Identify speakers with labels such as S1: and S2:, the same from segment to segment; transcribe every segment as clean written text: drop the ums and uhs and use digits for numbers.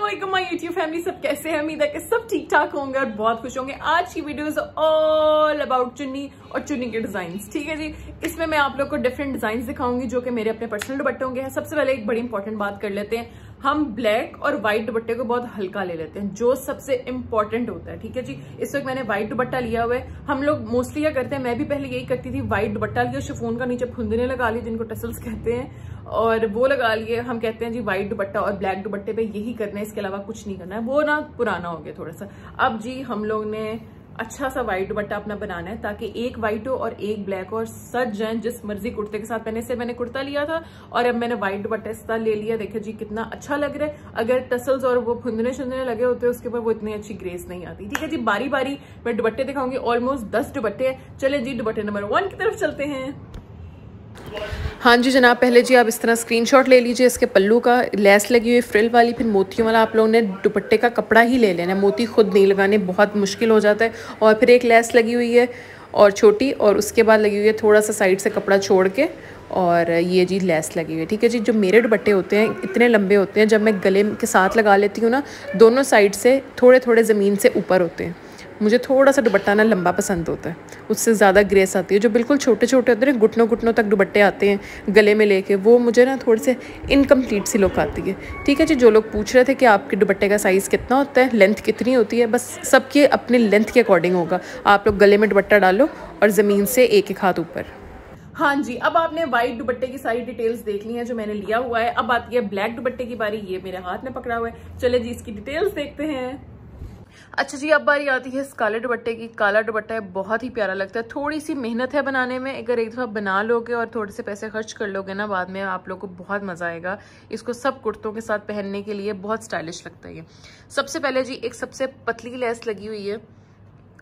S1: अस्सलामुअलैकुम my YouTube family, सब कैसे हैं? उम्मीद है कि सब ठीक ठाक होंगे और बहुत खुश होंगे। आज की वीडियो इज ऑल अबाउट चुन्नी और चुन्नी के डिजाइन्स। ठीक है जी, इसमें मैं आप लोग को डिफरेंट डिजाइन्स दिखाऊंगी जो कि मेरे अपने पर्सनल दुपट्टे होंगे। सबसे पहले एक बड़ी इंपॉर्टेंट बात कर लेते हैं, हम ब्लैक और व्हाइट दुपट्टे को बहुत हल्का ले लेते हैं, जो सबसे इंपॉर्टेंट होता है। ठीक है जी, इस वक्त मैंने व्हाइट दुपट्टा लिया हुआ है। हम लोग मोस्टली क्या करते हैं, मैं भी पहले यही करती थी, व्हाइट दुपट्टा लिया, शिफॉन का नीचे फुंदने लगा ली जिनको टसल्स कहते हैं, और वो लगा लिए। हम कहते हैं जी व्हाइट दुपट्टा और ब्लैक दुपट्टे पे यही करना है, इसके अलावा कुछ नहीं करना है। वो ना पुराना हो गया थोड़ा सा। अब जी हम लोग ने अच्छा सा व्हाइट दुपट्टा अपना बनाना है ताकि एक व्हाइट हो और एक ब्लैक हो और सज जाए जिस मर्जी कुर्ते के साथ। पहले से मैंने कुर्ता लिया था और अब मैंने व्हाइट दुपट्टे के साथ ले लिया। देखिए जी कितना अच्छा लग रहा है। अगर टसल्स और वो फुंदने शुंदने लगे होते हैं उसके ऊपर वो इतनी अच्छी ग्रेस नहीं आती। ठीक है जी, बारी बारी मैं दुपट्टे दिखाऊंगी। ऑलमोस्ट 10 दुपट्टे हैं। चले जी दुपट्टे नंबर 1 की तरफ चलते हैं। हाँ जी जनाब, पहले जी आप इस तरह स्क्रीनशॉट ले लीजिए इसके पल्लू का, लेस लगी हुई फ्रिल वाली, फिर मोतियों वाला। आप लोगों ने दुपट्टे का कपड़ा ही ले लेना है, मोती खुद नहीं लगाने, बहुत मुश्किल हो जाता है। और फिर एक लेस लगी हुई है और छोटी, और उसके बाद लगी हुई है थोड़ा सा साइड से कपड़ा छोड़ के, और ये जी लेस लगी हुई है। ठीक है जी, जो मेरे दुपट्टे होते हैं इतने लंबे होते हैं, जब मैं गले के साथ लगा लेती हूँ ना, दोनों साइड से थोड़े थोड़े ज़मीन से ऊपर होते हैं। मुझे थोड़ा सा दुपट्टा ना लंबा पसंद होता है, उससे ज़्यादा ग्रेस आती है। जो बिल्कुल छोटे छोटे होते हैं, घुटनों घुटनों तक दुपट्टे आते हैं गले में लेके, वो मुझे ना थोड़ी से इनकम्प्लीट सी लुक आती है। ठीक है जी, जो लोग पूछ रहे थे कि आपके दुपट्टे का साइज़ कितना होता है, लेंथ कितनी होती है, बस सबके अपने लेंथ के अकॉर्डिंग होगा। आप लोग गले में दुपट्टा डालो और ज़मीन से एक हाथ ऊपर। हाँ जी, अब आपने व्हाइट दुपट्टे की सारी डिटेल्स देख ली हैं जो मैंने लिया हुआ है। अब आती है ब्लैक दुपट्टे की बारी। ये मेरे हाथ में पकड़ा हुआ है। चले जी इसकी डिटेल्स देखते हैं। अच्छा जी, अब बारी आती है इस काले दुपट्टे की। काला दुपट्टा है, बहुत ही प्यारा लगता है। थोड़ी सी मेहनत है बनाने में, अगर एक दफ़ा बना लोगे और थोड़े से पैसे खर्च कर लोगे ना, बाद में आप लोग को बहुत मज़ा आएगा। इसको सब कुर्तों के साथ पहनने के लिए बहुत स्टाइलिश लगता है ये। सबसे पहले जी एक सबसे पतली लेस लगी हुई है,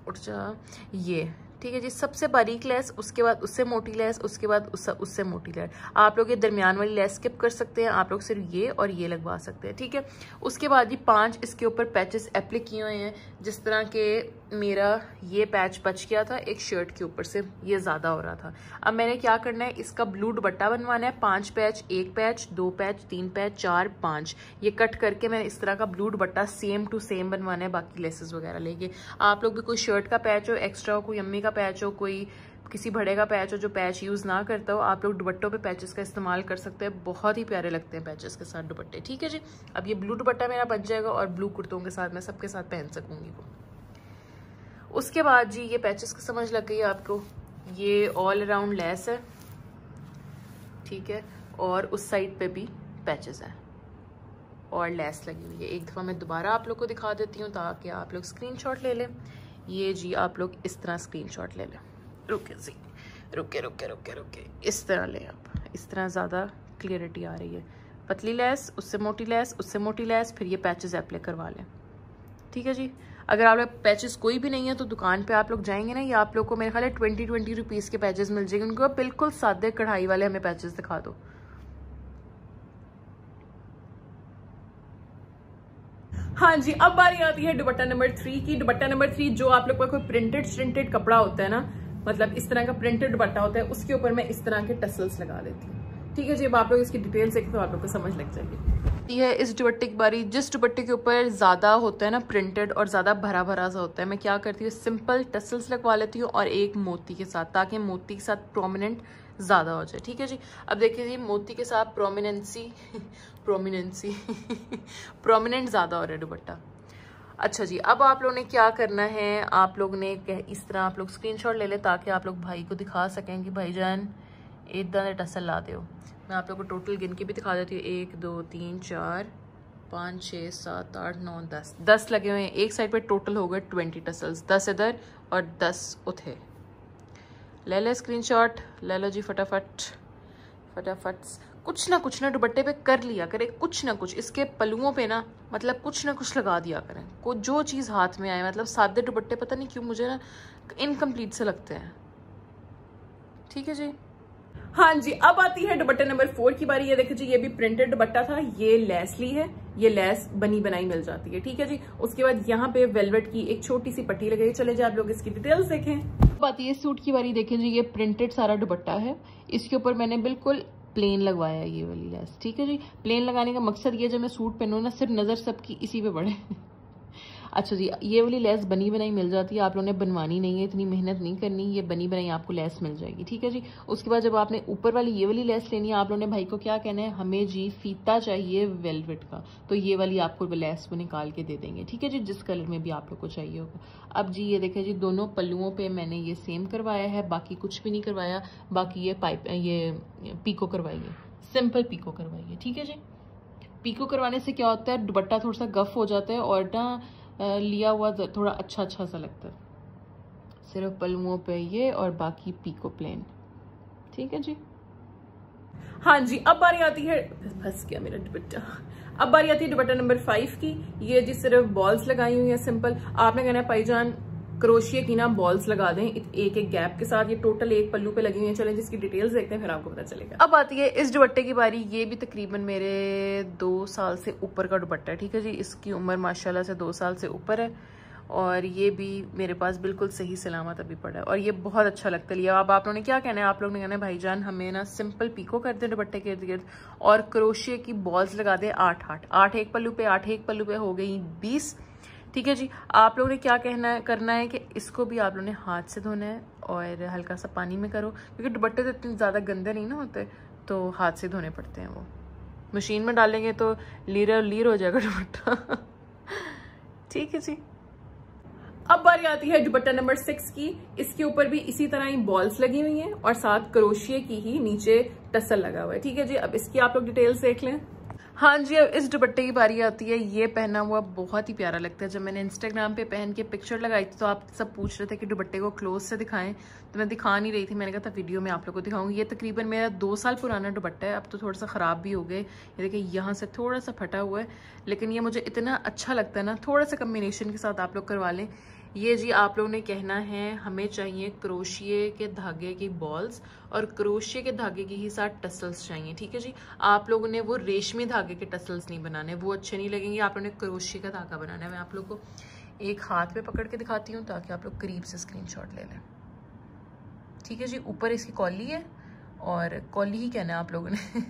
S1: उठ जा ये। ठीक है जी, सबसे बारीक लेस, उसके बाद उससे मोटी लेस, उसके बाद उससे मोटी लेस। आप लोग ये दरमियान वाली लेस स्किप कर सकते हैं, आप लोग सिर्फ ये और ये लगवा सकते हैं। ठीक है, उसके बाद जी 5 इसके ऊपर पैचेस एप्लाई किए हुए हैं। जिस तरह के मेरा ये पैच बच गया था एक शर्ट के ऊपर से, ये ज़्यादा हो रहा था। अब मैंने क्या करना है, इसका ब्लू दुपट्टा बनवाना है। 5 पैच, 1 पैच, 2 पैच, 3 पैच, 4, 5, ये कट करके मैंने इस तरह का blue dupatta same to same बनवाना है, बाकी लेसेस वगैरह लेके। आप लोग भी कोई शर्ट का पैच हो एक्स्ट्रा हो, कोई अम्मी का पैच हो, कोई किसी बड़े का पैच हो जो पैच यूज़ ना करता हो, आप लोग दुपट्टों पे पैचेस का इस्तेमाल कर सकते हैं। बहुत ही प्यारे लगते हैं पैचेस के साथ दुपट्टे। ठीक है जी, अब ये ब्लू दुपट्टा मेरा बच जाएगा और ब्लू कुर्तों के साथ मैं सबके साथ पहन सकूंगी वो। उसके बाद जी ये पैचेस का समझ लग गई आपको, ये ऑल अराउंड लेस है। ठीक है, और उस साइड पे भी पैचेस है और लेस लगी हुई है। एक दफ़ा मैं दोबारा आप लोग को दिखा देती हूँ ताकि आप लोग स्क्रीनशॉट ले लें। ये जी आप लोग इस तरह स्क्रीनशॉट ले लें। रुके जी, रुके रुके रुके रुके, इस तरह लें आप, इस तरह ज़्यादा क्लियरिटी आ रही है। पतली लेस, उससे मोटी लेस, उससे मोटी लेस, फिर ये पैचेस अप्लाई करवा लें। ठीक है जी, अगर आप लोग पैचेस कोई भी नहीं है तो दुकान पे आप लोग जाएंगे ना, ये आप लोग को मेरे ख्याल है 20 रुपीज़ के पैचेस मिल जाएंगे। उनको बिल्कुल सादे कढ़ाई वाले हमें पैचेस दिखा दो। हाँ जी, अब बारी आती है दुपट्टा नंबर 3 की। दुपट्टा नंबर 3 जो आप लोग का कोई प्रिंटेड कपड़ा होता है ना, मतलब इस तरह का प्रिंटेड दुपट्टा होता है, उसके ऊपर मैं इस तरह के टसल्स लगा देती हूँ। ठीक है जी, अब आप लोग इसकी डिटेल्स देखें तो आप लोग को समझ लग जाएगी। ये है इस दुपट्टे की बारी। जिस दुपट्टे के ऊपर ज्यादा होता है ना प्रिंटेड और ज्यादा भरा भरा सा होता है, मैं क्या करती हूँ, सिंपल टसल्स लगवा लेती हूँ और एक मोती के साथ, ताकि मोती के साथ प्रोमिनेंट ज़्यादा हो जाए। ठीक है जी, अब देखिए जी मोती के साथ प्रोमिनेंट ज़्यादा हो रहा है दुपट्टा। अच्छा जी, अब आप लोगों ने क्या करना है, आप लोग ने इस तरह आप लोग स्क्रीनशॉट ले लें ताकि आप लोग भाई को दिखा सकें कि भाईजान इतना दे टसल ला दो। मैं आप लोग को टोटल गिन के भी दिखा देती हूँ। 1 2 3 4 5 6 7 8 9 10 लगे हुए हैं एक साइड पे। टोटल हो गए 20 टसल्स, 10 इधर और 10 उधर। ले ले स्क्रीनशॉट, ले लो जी फटाफट फटाफट। कुछ ना दुपट्टे पे कर लिया करें, कुछ ना कुछ इसके पल्लुओं पे ना, मतलब कुछ ना कुछ लगा दिया करें। को जो चीज़ हाथ में आए, मतलब सादे दुपट्टे पता नहीं क्यों मुझे ना इनकम्प्लीट से लगते हैं। ठीक है जी, हाँ जी, अब आती है दुपट्टे नंबर 4 की बारी। ये देखिए जी, ये भी प्रिंटेड दुपट्टा था, ये लेस ली है, ये लेस बनी बनाई मिल जाती है। ठीक है जी, उसके बाद यहाँ पे वेलवेट की एक छोटी सी पट्टी लगाई। चले जाए आप लोग इसकी डिटेल्स देखें। अब आती है सूट की बारी। देखें जी, ये प्रिंटेड सारा दुपट्टा है, इसके ऊपर मैंने बिल्कुल प्लेन लगवाया ये वाली लेस। ठीक है जी, प्लेन लगाने का मकसद ये, जब मैं सूट पहनूँ ना सिर्फ नज़र सबकी इसी पे पड़े। अच्छा जी, ये वाली लेस बनी बनाई मिल जाती है, आप लोगों ने बनवानी नहीं है, इतनी मेहनत नहीं करनी, ये बनी बनाई आपको लेस मिल जाएगी। ठीक है जी, उसके बाद जब आपने ऊपर वाली ये वाली लेस लेनी है, आप लोगों ने भाई को क्या कहना है, हमें जी फीता चाहिए वेलवेट का, तो ये वाली आपको लेस वो निकाल के दे देंगे। ठीक है जी, जिस कलर में भी आप लोग को चाहिए होगा। अब जी ये देखें जी, दोनों पल्लुओं पे मैंने ये सेम करवाया है, बाकी कुछ भी नहीं करवाया, बाकी ये ये पीको करवाइए, सिंपल पीको करवाइए। ठीक है जी, पीको करवाने से क्या होता है, दुपट्टा थोड़ा सा गफ हो जाता है और ना लिया हुआ थोड़ा अच्छा सा लगता है। सिर्फ पल्लुओं पे ये और बाकी पीको प्लेन। ठीक है जी, हाँ जी। अब बारी आती है, फंस गया मेरा दुपट्टा। अब बारी आती है दुपट्टा नंबर 5 की। ये जी सिर्फ बॉल्स लगाई हुई है सिंपल। आपने कहना है भाईजान क्रोशिया की ना बॉल्स लगा दें एक एक गैप के साथ। ये टोटल एक पल्लू पे लगी हुई है। चलें जिसकी डिटेल्स देखते हैं, फिर आपको पता चलेगा। अब आती है इस दुपट्टे की बारी। ये भी तकरीबन मेरे 2 साल से ऊपर का दुपट्टा है। ठीक है जी, इसकी उम्र माशाल्लाह से 2 साल से ऊपर है और ये भी मेरे पास बिल्कुल सही सलामत अभी पड़ा है और ये बहुत अच्छा लगता है। अब आप लोगों ने क्या कहना है, आप लोगों ने कहना है भाईजान हमें ना सिंपल पीको कर दे दुपट्टे के इर्द गिर्द और क्रोशिया की बॉल्स लगा दे 8 एक पल्लू पे, 8 एक पल्लू पे हो गई 20। ठीक है जी, आप लोगों ने क्या करना है कि इसको भी आप लोगों ने हाथ से धोना है और हल्का सा पानी में करो, क्योंकि दुपट्टे तो इतने ज़्यादा गंदे नहीं ना होते, तो हाथ से धोने पड़ते हैं। वो मशीन में डालेंगे तो लीर हो जाएगा दुपट्टा। ठीक है जी, अब बारी आती है दुपट्टा नंबर 6 की। इसके ऊपर भी इसी तरह ही बॉल्स लगी हुई हैं और साथ क्रोशिया की ही नीचे टसल लगा हुआ है। ठीक है जी, अब इसकी आप लोग डिटेल्स देख लें। हाँ जी, अब इस दुपट्टे की बारी आती है। ये पहना हुआ बहुत ही प्यारा लगता है। जब मैंने इंस्टाग्राम पे पहन के पिक्चर लगाई थी तो आप सब पूछ रहे थे कि दुपट्टे को क्लोज से दिखाएं, तो मैं दिखा नहीं रही थी। मैंने कहा था वीडियो में आप लोग को दिखाऊंगी। ये तकरीबन मेरा 2 साल पुराना दुपट्टा है, अब तो थोड़ा सा ख़राब भी हो गए। ये देखिए यहाँ से थोड़ा सा फटा हुआ है, लेकिन ये मुझे इतना अच्छा लगता है ना, थोड़ा सा कम्बिनेशन के साथ आप लोग करवा लें। ये जी आप लोगों ने कहना है हमें चाहिए क्रोशिये के धागे की बॉल्स और क्रोशिये के धागे के ही साथ टसल्स चाहिए। ठीक है जी, आप लोगों ने वो रेशमी धागे के टसल्स नहीं बनाने, वो अच्छे नहीं लगेंगे। आप लोगों ने क्रोशिये का धागा बनाना है। मैं आप लोग को एक हाथ में पकड़ के दिखाती हूँ ताकि आप लोग करीब से स्क्रीनशॉट ले लें। ठीक है जी, ऊपर इसकी कॉली है और कॉली ही कहना है आप लोगों ने।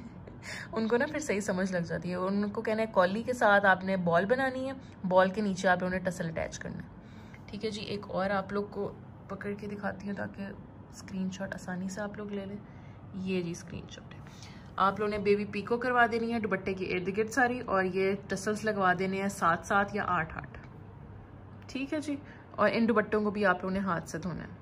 S1: उनको ना फिर सही समझ लग जाती है। उनको कहना है कॉली के साथ आपने बॉल बनानी है, बॉल के नीचे आप लोगों ने टसल अटैच करना है। ठीक है जी, एक और आप लोग को पकड़ के दिखाती हूँ ताकि स्क्रीनशॉट आसानी से आप लोग ले लें। ये जी स्क्रीनशॉट है। आप लोगों ने बेबी पीको करवा देनी है दुपट्टे के इर्द गिर्द सारी, और ये टसल्स लगवा देने हैं 7 या 8। ठीक है जी, और इन दुपट्टों को भी आप लोगों ने हाथ से धोना है।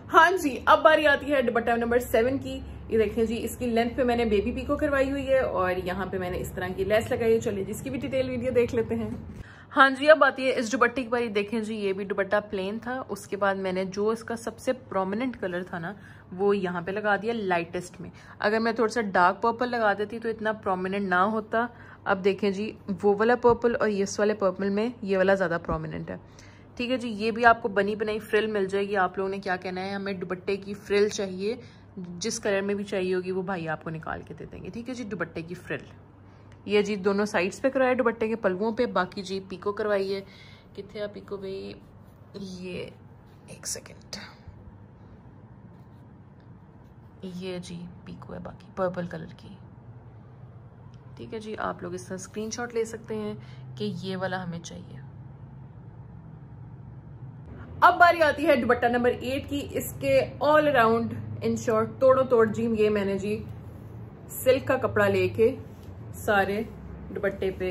S1: हाँ जी, अब बारी आती है दुपट्टा नंबर 7 की। ये देखें जी, इसकी लेंथ पे मैंने बेबी पीको करवाई हुई है और यहाँ पे मैंने इस तरह की लेस लगाई है। चलिए जिसकी भी डिटेल वीडियो देख लेते हैं। हाँ जी, अब आती है इस दुपट्टे की बारी। देखें जी, ये भी दुपट्टा प्लेन था, उसके बाद मैंने जो इसका सबसे प्रोमिनेंट कलर था ना, वो यहाँ पे लगा दिया लाइटेस्ट में। अगर मैं थोड़ा सा डार्क पर्पल लगा देती तो इतना प्रोमिनेंट ना होता। अब देखें जी, वो वाला पर्पल और इस वाले पर्पल में ये वाला ज़्यादा प्रोमिनेंट है। ठीक है जी, ये भी आपको बनी बनाई फ्रिल मिल जाएगी। आप लोगों ने क्या कहना है, हमें दुपट्टे की फ्रिल चाहिए, जिस कलर में भी चाहिए होगी वो भाई आपको निकाल के दे देंगे। ठीक है जी, दुपट्टे की फ्रिल ये जी दोनों साइड्स पे कराया दुपट्टे के पल्लुओं पे। बाकी जी पीको करवाई है। कितने आप पीको भाई, ये एक सेकेंड, ये जी पीको है बाकी पर्पल कलर की। ठीक है जी, आप लोग इसका स्क्रीनशॉट ले सकते हैं कि ये वाला हमें चाहिए। अब बारी आती है दुपट्टा नंबर 8 की। इसके ऑल अराउंड इन शॉर्ट तोड़ो तोड़ जी, ये मैंने जी सिल्क का कपड़ा लेके सारे दुपट्टे पे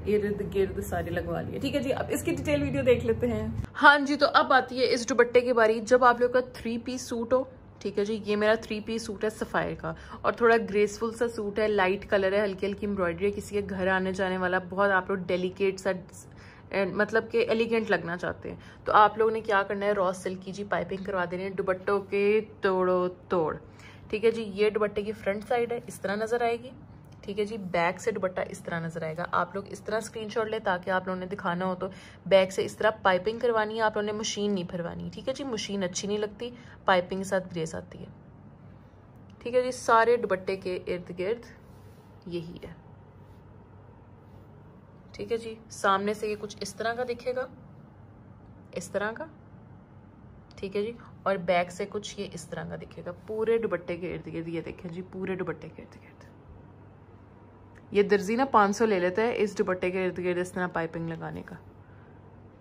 S1: इर्द गिर्द सारे लगवा लिए। ठीक है जी, अब इसकी डिटेल वीडियो देख लेते हैं। हाँ जी, तो अब आती है इस दुपट्टे की बारी। जब आप लोग का 3 पीस सूट हो, ठीक है जी, ये मेरा 3 पीस सूट है सफायर का और थोड़ा ग्रेसफुल सा सूट है, लाइट कलर है, हल्की हल्की एम्ब्रॉयडरी है, किसी के घर आने जाने वाला, बहुत आप लोग डेलिकेट सा मतलब कि एलिगेंट लगना चाहते हैं, तो आप लोगों ने क्या करना है, रॉ सिल्क की जी पाइपिंग करवा देनी है दुपट्टों के तोड़ो तोड़। ठीक है जी, ये दुपट्टे की फ्रंट साइड है, इस तरह नजर आएगी। ठीक है जी, बैक से दुपट्टा इस तरह नजर आएगा। आप लोग इस तरह स्क्रीनशॉट ले ताकि आप लोगों ने दिखाना हो तो बैक से इस तरह पाइपिंग करवानी है। आप लोगों ने मशीन नहीं भरवानी। ठीक है जी, मशीन अच्छी नहीं लगती, पाइपिंग के साथ ग्रेस आती है। ठीक है जी, सारे दुपट्टे के इर्द गिर्द यही है। ठीक है जी, सामने से ये कुछ इस तरह का दिखेगा, इस तरह का, ठीक है जी। और बैक से कुछ ये इस तरह का दिखेगा पूरे दुपट्टे के इर्द गिर्द। ये देखें जी, पूरे दुपट्टे के इर्द गिर्द। ये दर्जी ना 500 ले लेता है इस दुपट्टे के इर्द गिर्द इस तरह पाइपिंग लगाने का,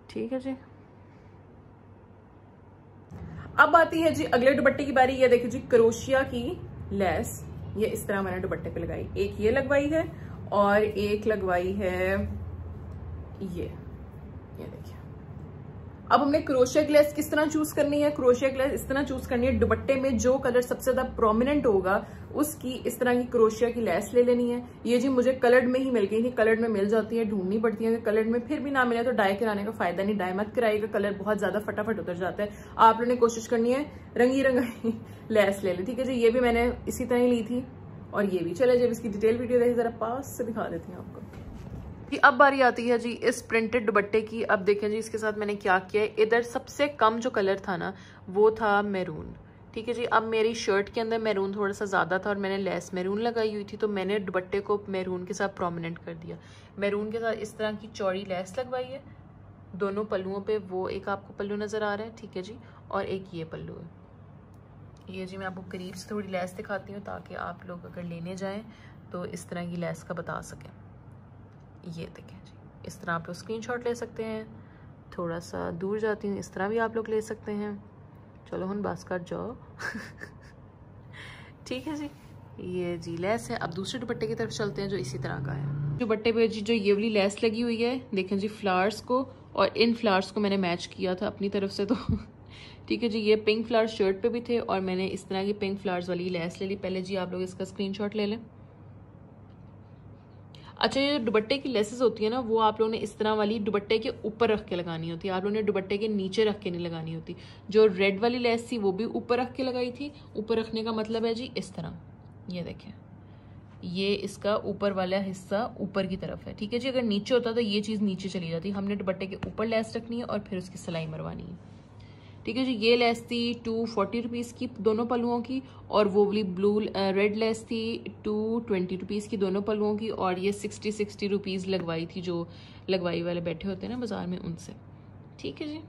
S1: ठीक है जी। अब आती है जी अगले दुपट्टे की बारी। ये देखिए जी, क्रोशिया की लेस ये इस तरह मैंने दुपट्टे पे लगाई। एक ये लगवाई है और एक लगवाई है ये देखिए। अब हमने क्रोशिया की लेस किस तरह चूज करनी है? क्रोशिया की लेस इस तरह चूज करनी है, दुपट्टे में जो कलर सबसे ज्यादा प्रोमिनेंट होगा उसकी इस तरह की क्रोशिया की लेस ले लेनी है। ये जी मुझे कलर्ड में ही मिल गई थी, कलर्ड में मिल जाती है, ढूंढनी पड़ती है कलर्ड में, फिर भी ना मिले तो डाई कराने का फायदा नहीं। डाई मत कराइएगा, कलर बहुत ज्यादा फटाफट उतर जाता है। आप लोगों ने कोशिश करनी है रंगी रंगी लेस ले लें, ठीक है जी। ये भी मैंने इसी तरह ही ली थी और ये भी। चले जब इसकी डिटेल वीडियो देखिए, जरा पास से दिखा देती हूँ आपको। अब बारी आती है जी इस प्रिंटेड दुपट्टे की। अब देखें जी इसके साथ मैंने क्या किया है। इधर सबसे कम जो कलर था ना वो था मैरून, ठीक है जी। अब मेरी शर्ट के अंदर मैरून थोड़ा सा ज़्यादा था और मैंने लेस मैरून लगाई हुई थी, तो मैंने दुपट्टे को मैरून के साथ प्रोमिनेंट कर दिया। मैरून के साथ इस तरह की चौड़ी लेस लगवाई है दोनों पल्लुओं पे। वो एक आपको पल्लू नज़र आ रहा है, ठीक है जी, और एक ये पल्लू है। ये जी मैं आपको करीब से थोड़ी लेस दिखाती हूँ ताकि आप लोग अगर लेने जाएँ तो इस तरह की लेस का बता सकें। ये देखें जी, इस तरह आप लोग स्क्रीनशॉट ले सकते हैं। थोड़ा सा दूर जाती हूँ, इस तरह भी आप लोग ले सकते हैं। चलो हम बस कर जाओ ठीक है जी, ये जी लेस है। अब दूसरे दुपट्टे की तरफ चलते हैं जो इसी तरह का है। दुपट्टे पे जी जो ये वाली लेस लगी हुई है, देखें जी फ्लावर्स को, और इन फ्लावर्स को मैंने मैच किया था अपनी तरफ से, तो ठीक है जी। ये पिंक फ्लावर्स शर्ट पे भी थे और मैंने इस तरह की पिंक फ्लावर्स वाली लेस ले ली। पहले जी आप लोग इसका स्क्रीनशॉट ले लें। अच्छा, ये जो दुपट्टे की लेसेस होती है ना वो आप लोगों ने इस तरह वाली दुपट्टे के ऊपर रख के लगानी होती है, आप लोगों ने दुपट्टे के नीचे रख के नहीं लगानी होती। जो रेड वाली लेस थी वो भी ऊपर रख के लगाई थी। ऊपर रखने का मतलब है जी इस तरह, ये देखें, ये इसका ऊपर वाला हिस्सा ऊपर की तरफ है, ठीक है जी। अगर नीचे होता तो ये चीज़ नीचे चली जाती। हमने दुपट्टे के ऊपर लेस रखनी है और फिर उसकी सिलाई मरवानी है, ठीक है जी। ये लेस थी 240 रुपीज़ की दोनों पल्लुओं की, और वो वाली ब्लू रेड लेस थी 220 रुपीज़ की दोनों पल्लुओं की, और ये 60 रुपीज़ लगवाई थी जो लगवाई वाले बैठे होते हैं ना बाजार में उनसे, ठीक है जी।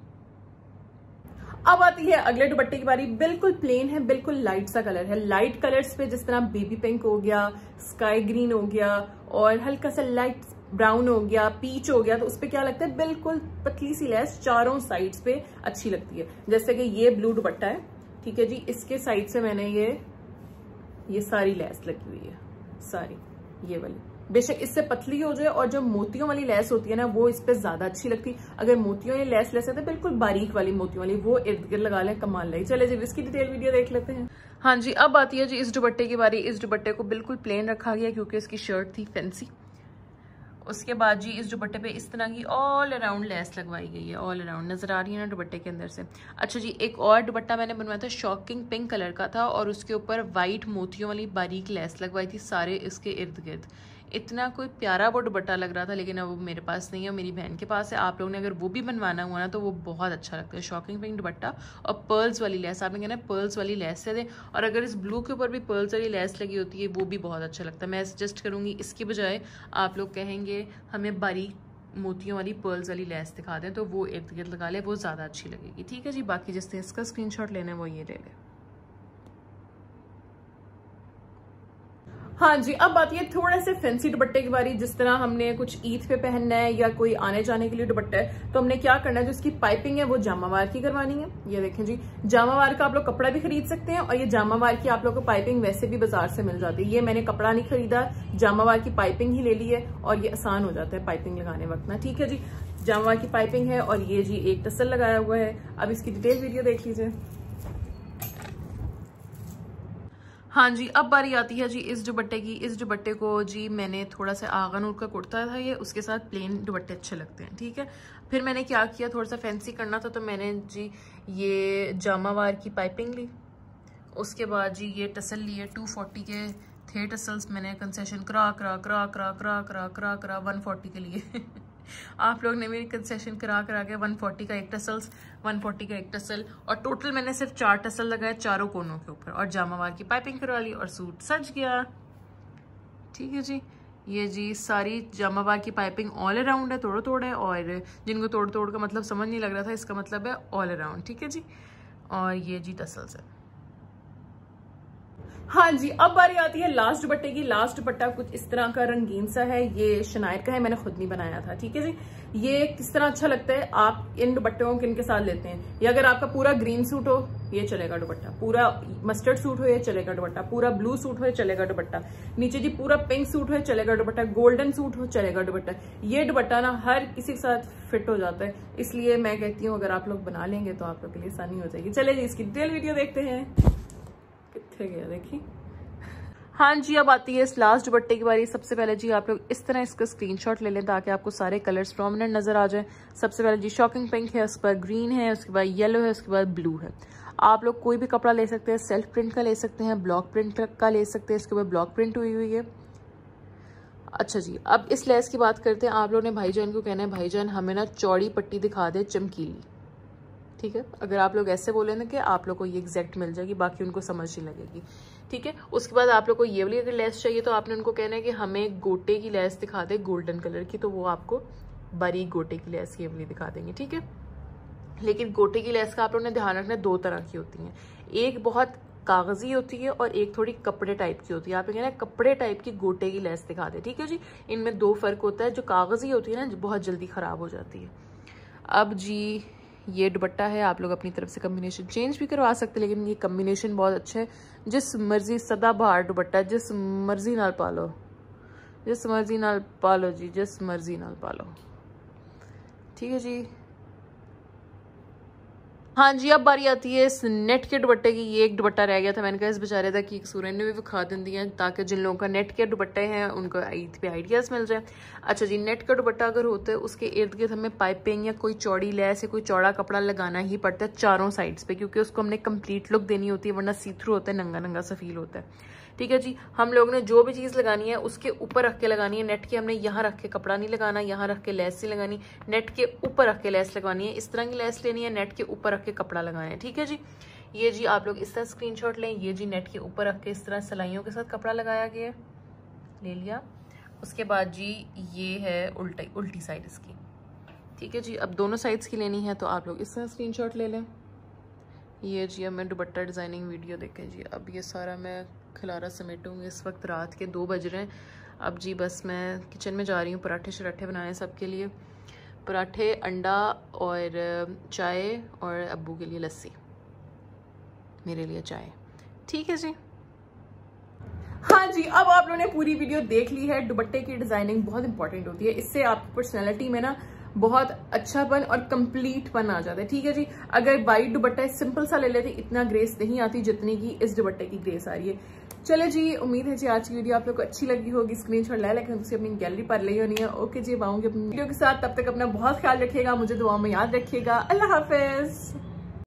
S1: अब आती है अगले दुपट्टे की बारी। बिल्कुल प्लेन है, बिल्कुल लाइट सा कलर है। लाइट कलर्स पे जिस तरह बेबी पिंक हो गया, स्काई ग्रीन हो गया और हल्का सा लाइट ब्राउन हो गया, पीच हो गया, तो उस पे क्या लगता है बिल्कुल पतली सी लेस चारों साइड्स पे अच्छी लगती है। जैसे कि ये ब्लू दुपट्टा है, ठीक है जी, इसके साइड से मैंने ये सारी लेस लगी हुई है, सारी ये वाली। बेशक इससे पतली हो जाए, और जो मोतियों वाली लेस होती है ना वो इस पे ज्यादा अच्छी लगती। अगर मोतियों वाली लेस ले सकते बिल्कुल बारीक वाली मोतियों वाली, वो इर्द गिर्द लगा लें, कमाल लगी। चले जी इसकी डिटेल वीडियो देख लेते हैं। हाँ जी, अब आती है जी इस दुपट्टे की बारी। इस दुपट्टे को बिल्कुल प्लेन रखा गया क्योंकि इसकी शर्ट थी फैंसी। उसके बाद जी इस दुपट्टे पे इस तरह की ऑल अराउंड लेस लगवाई गई है, ऑल अराउंड नजर आ रही है ना दुपट्टे के अंदर से। अच्छा जी, एक और दुपट्टा मैंने बनवाया था, शॉकिंग पिंक कलर का था, और उसके ऊपर वाइट मोतियों वाली बारीक लेस लगवाई थी सारे इसके इर्द गिर्द। इतना कोई प्यारा वो दुपट्टा लग रहा था, लेकिन अब वो मेरे पास नहीं है, मेरी बहन के पास है। आप लोगों ने अगर वो भी बनवाना हुआ ना तो वो बहुत अच्छा लगता है। शॉकिंग पिंक दुपट्टा और पर्ल्स वाली लेस, आपने कहना पर्ल्स वाली लेस से दे, और अगर इस ब्लू के ऊपर भी पर्ल्स वाली लेस लगी होती है वो भी बहुत अच्छा लगता है। मैं सजेस्ट करूँगी इसकी बजाय आप लोग कहेंगे हमें बारीक मोतियों वाली पर्ल्स वाली लेस दिखा दें तो वो इर्द गिर्द लगा ले, वो ज़्यादा अच्छी लगेगी, ठीक है जी। बाकी जिसने इसका स्क्रीनशॉट लेना है वो ये ले ले। हाँ जी, अब बात ये थोड़ा से फैंसी दुपट्टे की बारी। जिस तरह हमने कुछ ईद पे पहनना है या कोई आने जाने के लिए दुपट्टा है, तो हमने क्या करना है, जो इसकी पाइपिंग है वो जामावार की करवानी है। ये देखें जी, जामावार का आप लोग कपड़ा भी खरीद सकते हैं, और ये जामावार की आप लोग को पाइपिंग वैसे भी बाजार से मिल जाती है। ये मैंने कपड़ा नहीं खरीदा, जामावार की पाइपिंग ही ले ली है, और ये आसान हो जाता है पाइपिंग लगाने वक्त ना, ठीक है जी। जामावार की पाइपिंग है, और ये जी एक टसल लगाया हुआ है। अब इसकी डिटेल वीडियो देख लीजिए। हाँ जी, अब बारी आती है जी इस दुपट्टे की। इस दुपट्टे को जी मैंने थोड़ा सा आगा नूर का कुर्ता था ये, उसके साथ प्लेन दुपट्टे अच्छे लगते हैं, ठीक है। फिर मैंने क्या किया, थोड़ा सा फैंसी करना था तो मैंने जी ये जामावार की पाइपिंग ली। उसके बाद जी ये टसल लिए 240 के थे टसल्स, मैंने कंसेशन करा 140 के लिए आप लोग ने मेरी कंसेशन करा के 140 का एक टसल्स, 140 का एक टसल, और टोटल मैंने सिर्फ 4 टसल लगाए चारों कोनों के ऊपर, और जामावार की पाइपिंग करवा ली और सूट सज गया, ठीक है जी। ये जी सारी जामावार की पाइपिंग ऑल अराउंड है, तोड़ है, और जिनको तोड़ का मतलब समझ नहीं लग रहा था, इसका मतलब है ऑल अराउंड, ठीक है जी। और ये जी टसल्स है। हाँ जी, अब बारी आती है लास्ट दुपट्टे की। लास्ट दुपट्टा कुछ इस तरह का रंगीन सा है, ये शनायर का है, मैंने खुद नहीं बनाया था। ठीक है जी, ये किस तरह अच्छा लगता है, आप इन दुपट्टों को किन के साथ लेते हैं। या अगर आपका पूरा ग्रीन सूट हो ये चलेगा दुपट्टा, पूरा मस्टर्ड सूट हो ये चलेगा दुपट्टा, पूरा ब्लू सूट हो ये चलेगा दुपट्टा, नीचे जी पूरा पिंक सूट हो चलेगा दुपट्टा, गोल्डन सूट हो चलेगा दुपट्टा। ये दुपट्टा ना हर किसी के साथ फिट हो जाता है, इसलिए मैं कहती हूँ अगर आप लोग बना लेंगे तो आप लोग के लिए आसानी हो जाएगी। चले जी इसकी डिटेल वीडियो देखते हैं। कितने गया देखिए। हाँ जी, अब आती है इस लास्ट दुपट्टे की बारी। सबसे पहले जी आप लोग इस तरह इसका स्क्रीनशॉट ले लें ताकि आपको सारे कलर्स प्रोमिनेंट नजर आ जाए। सबसे पहले जी शॉकिंग पिंक है, उसके बाद ग्रीन है, उसके बाद येलो है, उसके बाद ब्लू है। आप लोग कोई भी कपड़ा ले सकते हैं, सेल्फ प्रिंट का ले सकते हैं, ब्लॉक प्रिंट का ले सकते हैं, इसके बाद ब्लॉक प्रिंट हुई है। अच्छा जी, अब इस लेस की बात करते हैं। आप लोगों ने भाईजान को कहना है भाईजान हमें ना चौड़ी पट्टी दिखा दे चमकीली। ठीक है, अगर आप लोग ऐसे बोले ना कि आप लोग को ये एग्जैक्ट मिल जाएगी, बाकी उनको समझ नहीं लगेगी। ठीक है, उसके बाद आप लोग को ये वाली अगर लेस चाहिए तो आपने उनको कहना है कि हमें गोटे की लेस दिखा दे गोल्डन कलर की, तो वो आपको बारीक गोटे की लेस ये वाली दिखा देंगे। ठीक है, लेकिन गोटे की लेस का आप लोगों ने ध्यान रखना है, दो तरह की होती हैं, एक बहुत कागजी होती है और एक थोड़ी कपड़े टाइप की होती है। आप कहना है कपड़े टाइप की गोटे की लेस दिखा दे। ठीक है जी, इनमें दो फर्क होता है। जो कागजी होती है ना बहुत जल्दी खराब हो जाती है। अब जी ये दुपट्टा है, आप लोग अपनी तरफ से कम्बिनेशन चेंज भी करवा सकते हैं, लेकिन ये कम्बिनेशन बहुत अच्छा है। जिस मर्जी सदाबहार दुपट्टा, जिस मर्जी नाल पालो, जिस मर्जी नाल पालो जी, जिस मर्जी नाल पालो। ठीक है जी। हाँ जी, अब बारी आती है इस नेट के दुपट्टे की। ये एक दुपट्टा रह गया था, मैंने कहा इस बेचारे था कि सूरन ने भी विखा दी है ताकि जिन लोगों का नेट के दुपट्टे हैं उनको ईद पे आइडियाज मिल जाए। अच्छा जी, नेट का दुपट्टा अगर होता है उसके इर्द गिर्द हमें पाइपिंग या कोई चौड़ी लेस या कोई चौड़ा कपड़ा लगाना ही पड़ता है चारों साइड्स पे, क्योंकि उसको हमने कंप्लीट लुक देनी होती है, वरना सी थ्रू होता है, नंगा नंगा सा फील होता है। ठीक है जी, हम लोग ने जो भी चीज़ लगानी है उसके ऊपर रख के लगानी है। नेट के हमने यहाँ रख के कपड़ा नहीं लगाना, यहाँ रख के लेस नहीं लगानी, नेट के ऊपर रख के लेस लगवानी है। इस तरह की लेस लेनी है, नेट के ऊपर रख के कपड़ा लगाना है। ठीक है जी, ये जी आप लोग इस तरह स्क्रीनशॉट लें। ये जी नेट के ऊपर रख के इस तरह सिलाइयों के साथ कपड़ा लगाया गया, ले लिया। उसके बाद जी ये है उल्टी साइड इसकी। ठीक है जी, अब दोनों साइड्स की लेनी है तो आप लोग इस तरह स्क्रीनशॉट ले लें। ये जी अब मैं दुपट्टा डिज़ाइनिंग वीडियो देखें जी। अब ये सारा मैं खिलारा समेटूँगी। इस वक्त रात के 2 बज रहे हैं। अब जी बस मैं किचन में जा रही हूँ, पराठे शराठे बनाए सबके लिए, पराठे, अंडा और चाय, और अब्बू के लिए लस्सी, मेरे लिए चाय। ठीक है जी। हाँ जी, अब आप लोगों ने पूरी वीडियो देख ली है। दुपट्टे की डिजाइनिंग बहुत इंपॉर्टेंट होती है, इससे आपकी पर्सनैलिटी में ना बहुत अच्छापन और कंप्लीटपन आ जाता है। ठीक है जी, अगर वाइट दुपट्टा सिंपल सा ले लेते इतना ग्रेस नहीं आती जितनी की इस दुपट्टे की ग्रेस आ रही है। चले जी, उम्मीद है जी आज की वीडियो आप लोग को अच्छी लगी होगी। स्क्रीनशॉट ले लेकिन उसे अपनी गैलरी पर ले होनी है। ओके जी, आऊंगी अपनी वीडियो के साथ, तब तक अपना बहुत ख्याल रखिएगा, मुझे दुआ में याद रखिएगा। अल्लाह हाफिज।